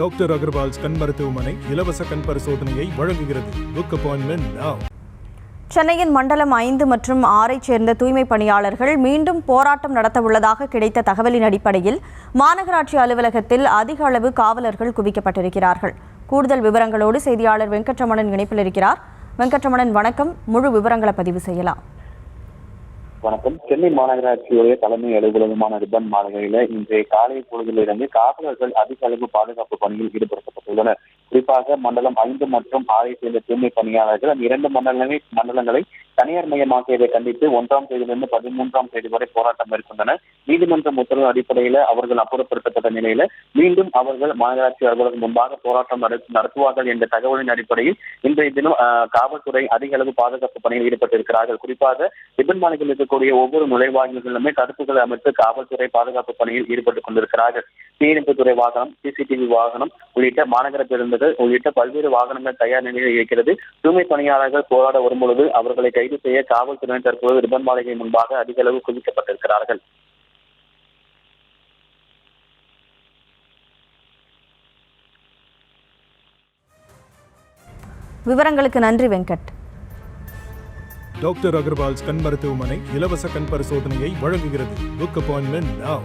Doctor Agarwal's கண் மருத்துவமனை இலவச கண் பரிசோதனையை வழங்குகிறது. Book appointment now. சென்னையின் மண்டலம் 5 மற்றும் 6 சேர்ந்த தூய்மை பணியாளர்கள் மீண்டும் போராட்டம் நடத்த உள்ளதாக கிடைத்த தகவலின் அடிப்படையில் மாநகராட்சி அலுவலகத்தில் அதிக அளவு காவலர்கள் குவிக்கப்பட்டிருக்கிறார்கள். கூடுதல் விவரங்களோடு செய்தியாளர் வெங்கட்ரமணன் இணைப்பில் இருக்கிறார். வெங்கட்ரமணன், வணக்கம். முழு விவரங்களை பதிவு செய்யலாம். வணக்கம். சென்னை மாநகராட்சியுடைய தலைமை அலுவலகமான ரிப்பன் மாளிகையில இன்றைய காலை பொழுதிலிருந்து காவலர்கள் அதிக அளவு பாதுகாப்பு பணியில் ஈடுபடுத்தப்பட்டுள்ளனர். குறிப்பாக மண்டலம் 5 மற்றும் 6 சேர்ந்த தூய்மை பணியாளர்கள் அந்த 2 மண்டலங்களை தனியார் மயமாக்கியதை கண்டித்து 1ஆம் தேதியிலிருந்து 13ஆம் தேதி வரை போராட்டம் மேற்கொண்டனர். நீதிமன்றம் உத்தரவு அடிப்படையில் அவர்கள் அப்புறப்படுத்தப்பட்ட நிலையில மீண்டும் அவர்கள் மாநகராட்சி அலுவலகம் முன்பாக போராட்டம் நடத்துவார்கள் என்ற தகவலின் அடிப்படையில் இன்றைய தினம் காவல்துறை அதிக அளவு பாதுகாப்பு பணியில் ஈடுபட்டிருக்கிறார்கள். குறிப்பாக ரிப்பன் மாளிகையில் இருக்கக்கூடிய ஒவ்வொரு நுழைவாயில்களிலுமே தடுப்புகளை அமைத்து காவல்துறை பாதுகாப்பு பணியில் ஈடுபட்டுக் கொண்டிருக்கிறார்கள். தீயணைப்புத்துறை வாகனம், சிசிடிவி வாகனம் உள்ளிட்ட மாநகர பேருந்துகள் உள்ளிட்ட பல்வேறு வாகனங்கள் தயார் நிலையில் இருக்கிறது. தூய்மை பணியாளர்கள் போராட வரும்பொழுது அவர்களை கைது செய்ய காவல்துறையினர் தற்போது ரிப்பன் மாளிகை முன்பாக அதிக அளவு குவிக்கப்பட்டிருக்கிறார்கள். விவரங்களுக்கு நன்றி வெங்கட். டாக்டர் அகர்வால்ஸ் கண் மருத்துவமனை இலவச கண் பரிசோதனையை வழங்குகிறது. Book appointment now.